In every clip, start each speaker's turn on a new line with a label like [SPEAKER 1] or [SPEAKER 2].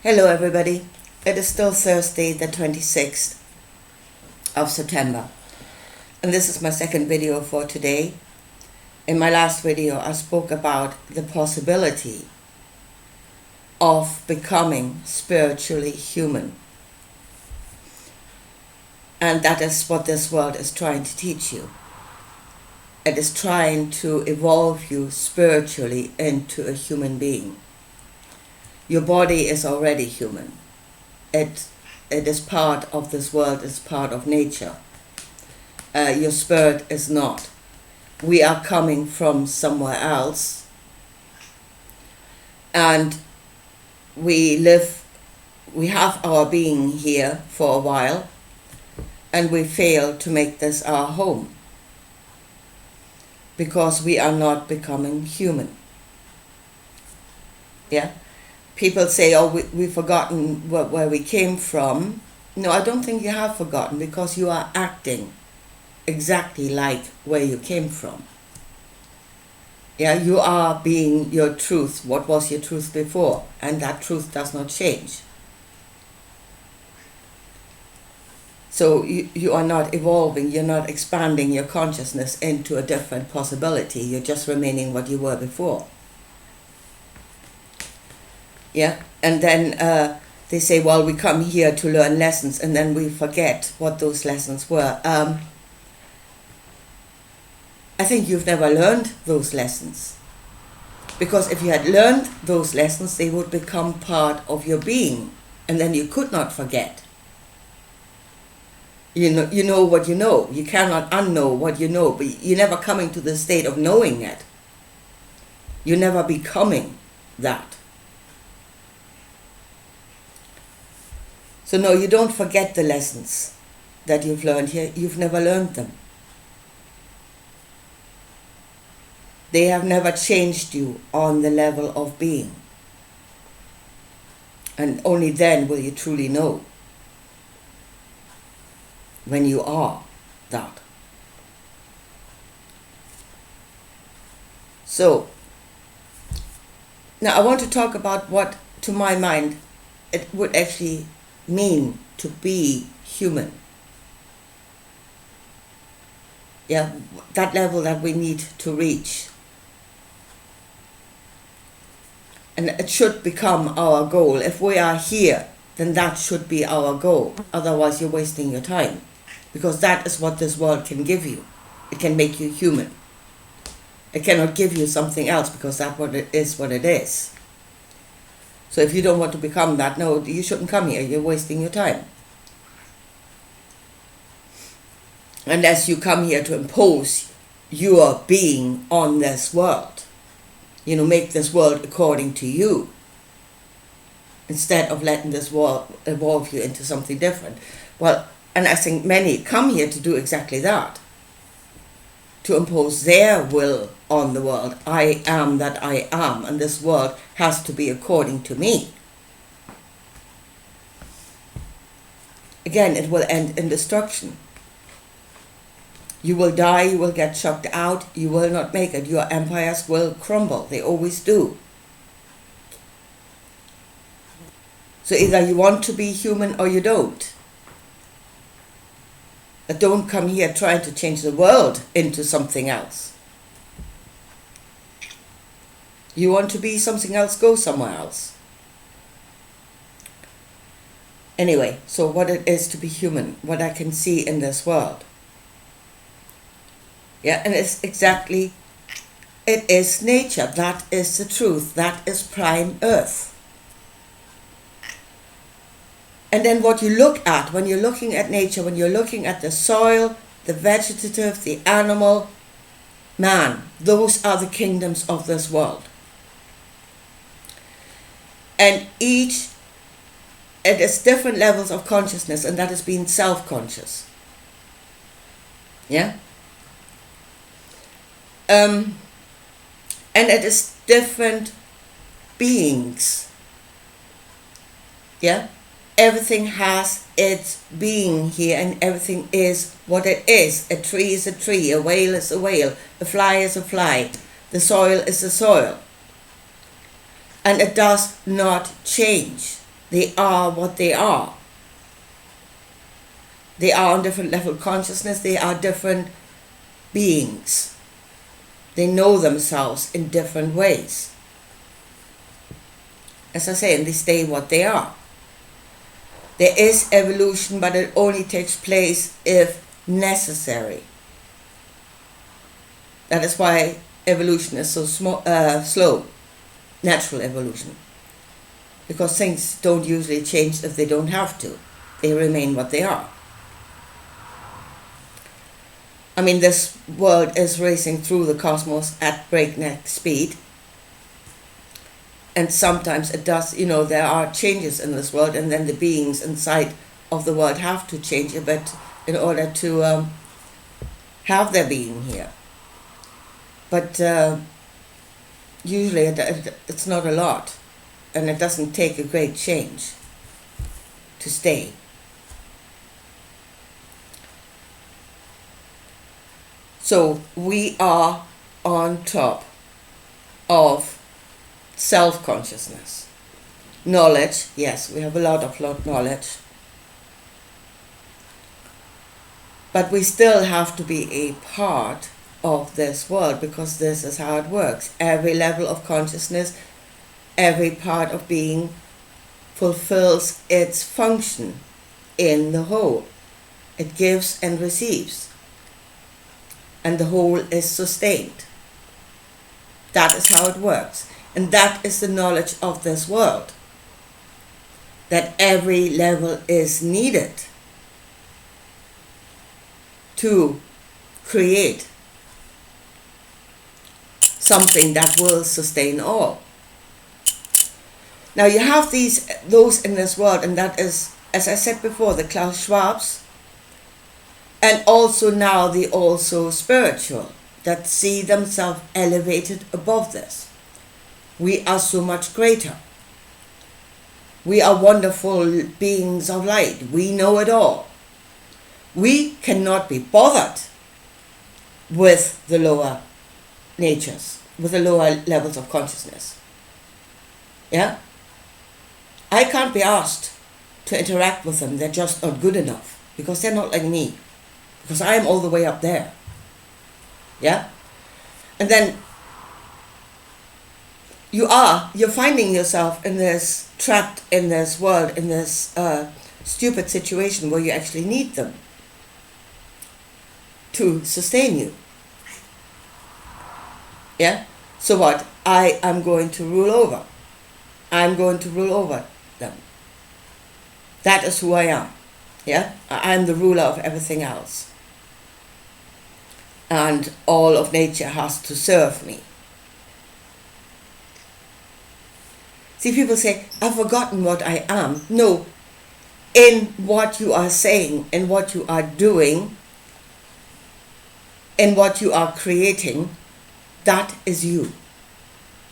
[SPEAKER 1] Hello everybody, it is still Thursday the 26th of September and this is my second video for today. In my last video I spoke about the possibility of becoming spiritually human, and that is what this world is trying to teach you. It is trying to evolve you spiritually into a human being. Your body is already human. It is part of this world, it's part of nature. Your spirit is not. We are coming from somewhere else, and we have our being here for a while, and we fail to make this our home because we are not becoming human. Yeah? People say, oh, we've forgotten where we came from. No, I don't think you have forgotten, because you are acting exactly like where you came from. Yeah, you are being your truth, what was your truth before, and that truth does not change. So you are not evolving, you're not expanding your consciousness into a different possibility, you're just remaining what you were before. Yeah, and then they say, well, we come here to learn lessons, and then we forget what those lessons were. I think you've never learned those lessons, because if you had learned those lessons, they would become part of your being, and then you could not forget. You know what you know. You cannot unknow what you know, but you're never coming to the state of knowing it. You're never becoming that. So no, you don't forget the lessons that you've learned here. You've never learned them. They have never changed you on the level of being. And only then will you truly know, when you are that. So, now I want to talk about what, to my mind, it would actually mean to be human. Yeah, that level that we need to reach. And it should become our goal. If we are here, then that should be our goal. Otherwise you're wasting your time, because that is what this world can give you. It can make you human. It cannot give you something else, because that's what it is. So if you don't want to become that, no, you shouldn't come here. You're wasting your time. Unless you come here to impose your being on this world. Make this world according to you, instead of letting this world evolve you into something different. Well, and I think many come here to do exactly that. To impose their will on the world. I am that I am, and this world has to be according to me. Again, it will end in destruction. You will die, you will get chucked out, you will not make it. Your empires will crumble, they always do. So either you want to be human or you don't. But don't come here trying to change the world into something else. You want to be something else, go somewhere else. Anyway, so what it is to be human, what I can see in this world. Yeah, and it's exactly, it is nature, that is the truth, that is prime earth. And then what you look at, when you're looking at nature, when you're looking at the soil, the vegetative, the animal, man, those are the kingdoms of this world. And each, it is different levels of consciousness, and that is being self-conscious. Yeah? And it is different beings. Yeah? Everything has its being here, and everything is what it is. A tree is a tree, a whale is a whale, a fly is a fly, the soil is the soil. And it does not change. They are what they are. They are on different level of consciousness. They are different beings. They know themselves in different ways. As I say, and they stay what they are. There is evolution, but it only takes place if necessary. That is why evolution is so slow, natural evolution. Because things don't usually change if they don't have to. They remain what they are. I mean, this world is racing through the cosmos at breakneck speed. And sometimes it does, there are changes in this world, and then the beings inside of the world have to change a bit in order to have their being here. But usually it's not a lot, and it doesn't take a great change to stay. So we are on top of self-consciousness. Knowledge, yes, we have a lot of knowledge. But we still have to be a part of this world, because this is how it works. Every level of consciousness, every part of being fulfills its function in the whole. It gives and receives. And the whole is sustained. That is how it works. And that is the knowledge of this world. That every level is needed to create something that will sustain all. Now you have those in this world, and that is, as I said before, the Klaus Schwabs, and also now the also spiritual, that see themselves elevated above this. We are so much greater. We are wonderful beings of light. We know it all. We cannot be bothered with the lower natures, with the lower levels of consciousness. Yeah? I can't be asked to interact with them. They're just not good enough, because they're not like me, because I'm all the way up there. Yeah? And then you're finding yourself in this, trapped in this world, in this stupid situation where you actually need them to sustain you. Yeah? So what? I am going to rule over. I'm going to rule over them. That is who I am. Yeah? I'm the ruler of everything else. And all of nature has to serve me. See, people say, I've forgotten what I am. No. In what you are saying, in what you are doing, in what you are creating, that is you.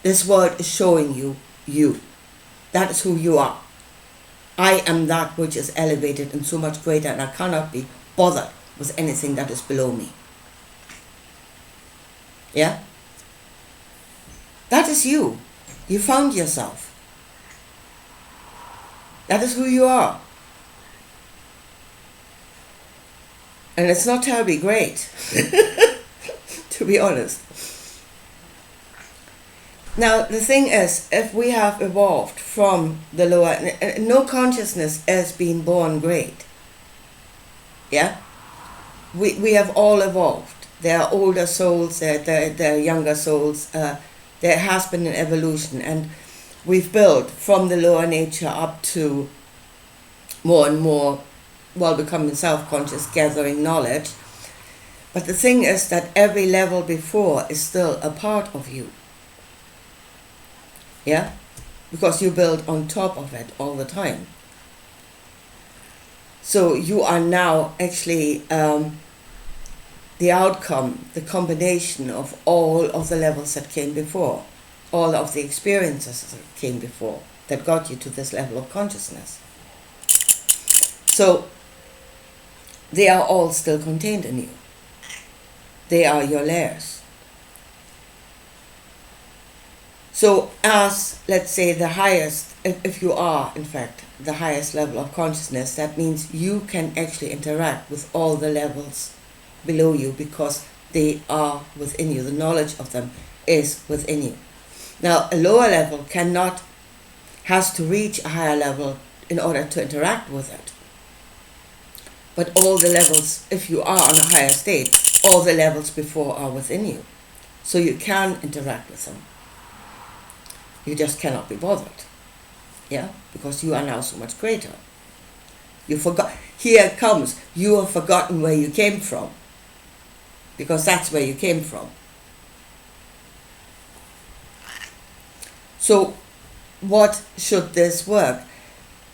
[SPEAKER 1] This world is showing you you. That is who you are. I am that which is elevated and so much greater, and I cannot be bothered with anything that is below me. Yeah? That is you. You found yourself. That is who you are. And it's not terribly great, to be honest. Now, the thing is, if we have evolved from the lower, no consciousness has been born great. Yeah? We have all evolved. There are older souls, there are younger souls. There has been an evolution, and we've built from the lower nature up to more and more, well, becoming self-conscious, gathering knowledge. But the thing is that every level before is still a part of you. Yeah? Because you build on top of it all the time. So you are now actually the outcome, the combination of all of the levels that came before, all of the experiences that came before, that got you to this level of consciousness. So they are all still contained in you. They are your layers. So as, let's say, the highest, if you are, in fact, the highest level of consciousness, that means you can actually interact with all the levels below you because they are within you. The knowledge of them is within you. Now, a lower level has to reach a higher level in order to interact with it. But all the levels, if you are on a higher state, all the levels before are within you. So you can interact with them. You just cannot be bothered. Yeah? Because you are now so much greater. You forgot. Here it comes. You have forgotten where you came from. Because that's where you came from. So, what should this work?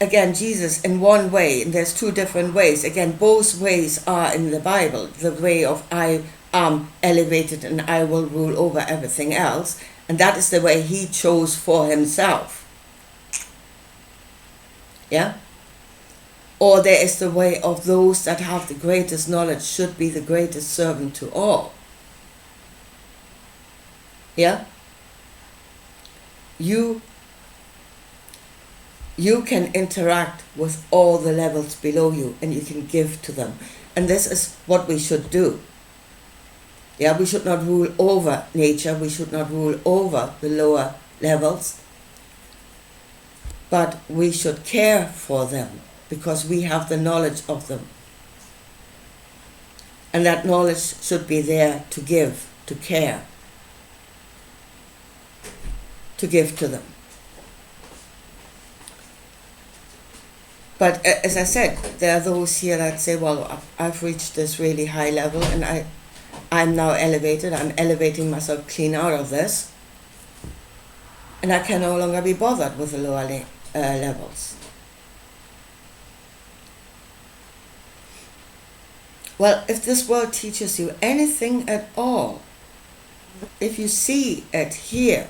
[SPEAKER 1] Again, Jesus, in one way, and there's two different ways. Again, both ways are in the Bible. The way of I am elevated and I will rule over everything else. And that is the way he chose for himself. Yeah? Or there is the way of those that have the greatest knowledge should be the greatest servant to all. Yeah? You can interact with all the levels below you and you can give to them. And this is what we should do. Yeah, we should not rule over nature, we should not rule over the lower levels, but we should care for them because we have the knowledge of them. And that knowledge should be there to give, to care, to give to them. But as I said, there are those here that say, well, I've reached this really high level and I'm now elevated, I'm elevating myself clean out of this, and I can no longer be bothered with the lower levels. Well, if this world teaches you anything at all, if you see it here,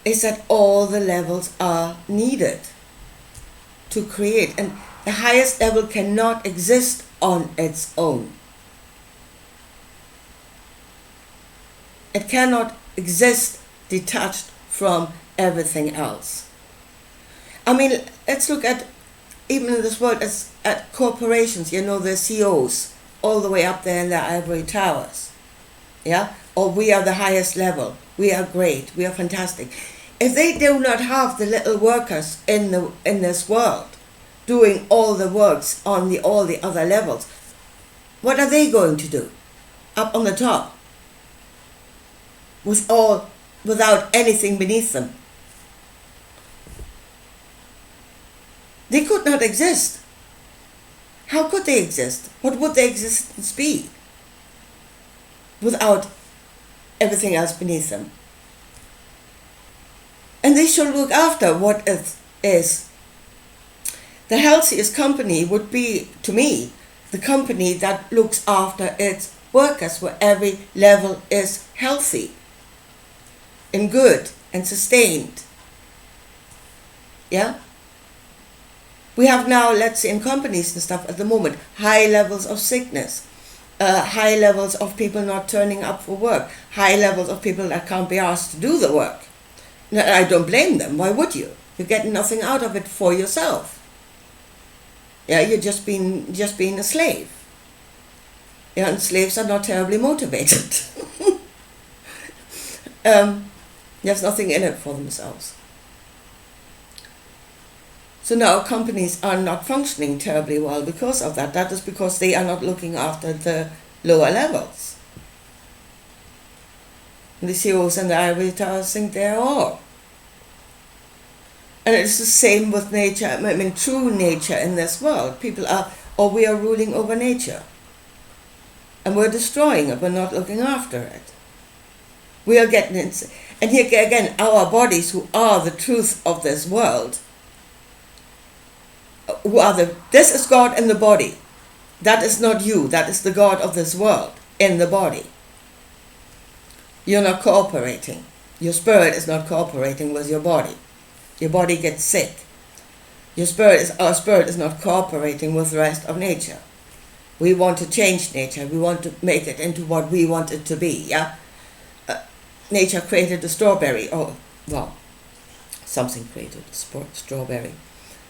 [SPEAKER 1] is that all the levels are needed to create, and the highest level cannot exist on its own. It cannot exist detached from everything else. I mean, let's look at, even in this world, at corporations, the CEOs, all the way up there in their ivory towers. Yeah? Or we are the highest level. We are great. We are fantastic. If they do not have the little workers in this world doing all the works on all the other levels, what are they going to do up on the top without anything beneath them? They could not exist. How could they exist? What would their existence be without everything else beneath them? And they should look after what it is. The healthiest company would be, to me, the company that looks after its workers, where every level is healthy and good and sustained. Yeah? We have now, let's say in companies and stuff at the moment, high levels of sickness, high levels of people not turning up for work, high levels of people that can't be asked to do the work. Now, I don't blame them. Why would you? You're getting nothing out of it for yourself. Yeah, you're just being a slave. Yeah, and slaves are not terribly motivated. There's nothing in it for themselves. So now companies are not functioning terribly well because of that. That is because they are not looking after the lower levels. And the CEOs and the ivory towers think they're all. And it's the same with nature. I mean, true nature in this world. We are ruling over nature. And we're destroying it. We're not looking after it. We are getting it. And here again, our bodies, who are the truth of this world, this is God in the body. That is not you. That is the God of this world in the body. You're not cooperating. Your spirit is not cooperating with your body. Your body gets sick. Our spirit is not cooperating with the rest of nature. We want to change nature. We want to make it into what we want it to be. Yeah. nature created the strawberry, or, well, something created the strawberry.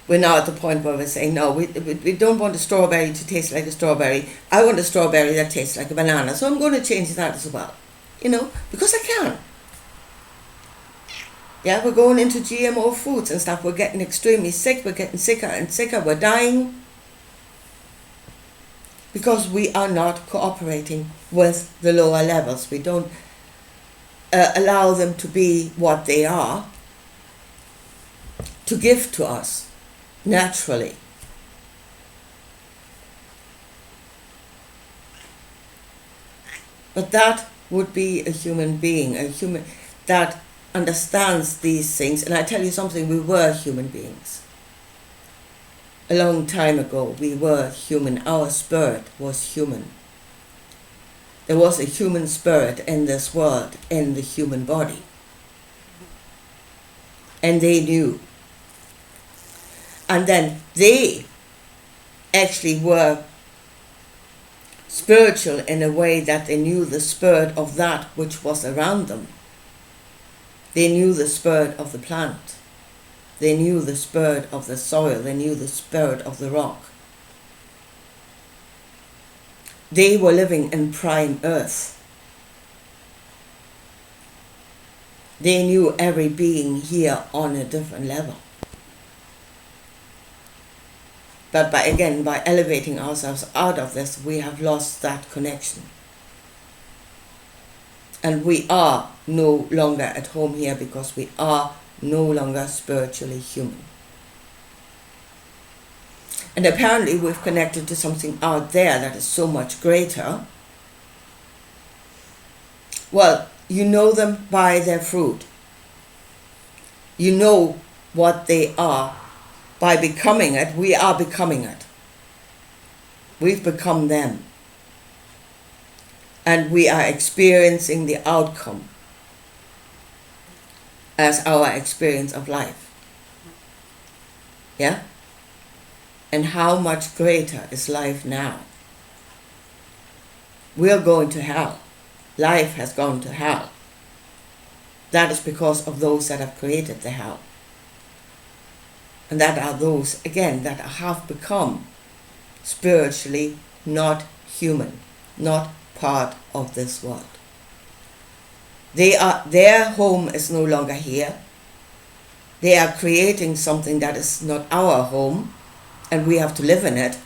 [SPEAKER 1] We're now at the point where we're saying, no, we don't want a strawberry to taste like a strawberry. I want a strawberry that tastes like a banana. So I'm going to change that as well. Because I can. Yeah, we're going into GMO foods and stuff. We're getting extremely sick. We're getting sicker and sicker. We're dying. Because we are not cooperating with the lower levels. We don't allow them to be what they are, to give to us naturally. But that would be a human being, a human that understands these things. And I tell you something, we were human beings. A long time ago, we were human. Our spirit was human. There was a human spirit in this world, in the human body. And they knew. And then they actually were spiritual in a way that they knew the spirit of that which was around them. They knew the spirit of the plant. They knew the spirit of the soil. They knew the spirit of the rock. They were living in prime earth. They knew every being here on a different level. But by elevating ourselves out of this, we have lost that connection. And we are no longer at home here because we are no longer spiritually human. And apparently we've connected to something out there that is so much greater. Well, you know them by their fruit. You know what they are by becoming it. We are becoming it. We've become them. And we are experiencing the outcome as our experience of life. Yeah? And how much greater is life now? We're going to hell. Life has gone to hell. That is because of those that have created the hell. And that are those, again, that have become spiritually not human, not part of this world. Their home is no longer here. They are creating something that is not our home, and we have to live in it.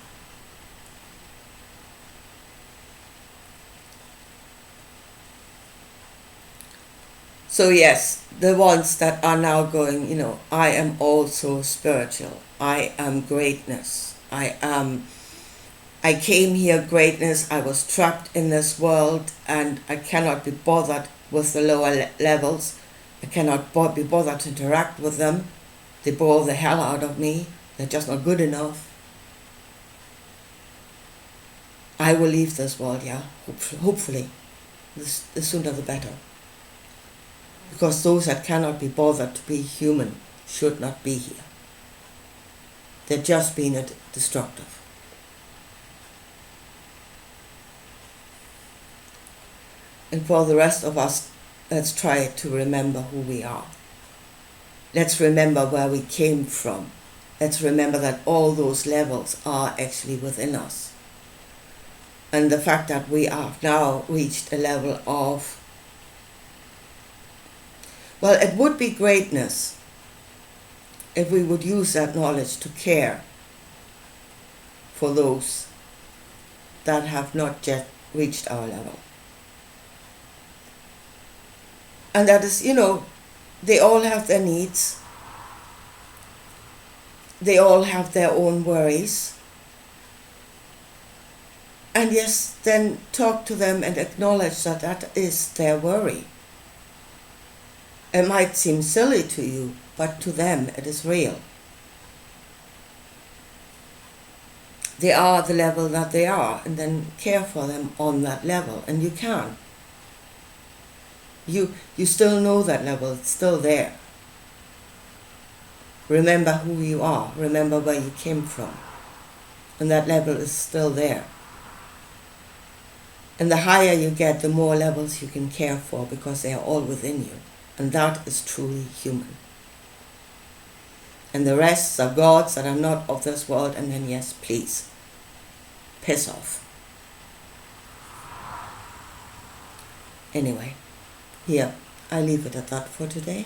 [SPEAKER 1] So yes, the ones that are now going, I am also spiritual. I am greatness. I came here greatness. I was trapped in this world and I cannot be bothered with the lower levels. I cannot be bothered to interact with them. They bore the hell out of me. They're just not good enough. I will leave this world, yeah, hopefully. The sooner the better. Because those that cannot be bothered to be human should not be here. They're just being destructive. And for the rest of us, let's try to remember who we are. Let's remember where we came from. Let's remember that all those levels are actually within us. And the fact that we have now reached a level of, well, it would be greatness if we would use that knowledge to care for those that have not yet reached our level. And that is, they all have their needs. They all have their own worries. And yes, then talk to them and acknowledge that that is their worry. It might seem silly to you, but to them it is real. They are the level that they are, and then care for them on that level, and you can. You still know that level, it's still there. Remember who you are, remember where you came from, and that level is still there. And the higher you get, the more levels you can care for, because they are all within you. And that is truly human. And the rest are gods that are not of this world, and then yes, please, piss off. Anyway, here, I leave it at that for today.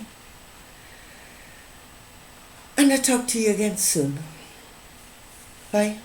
[SPEAKER 1] And I'll talk to you again soon. Bye.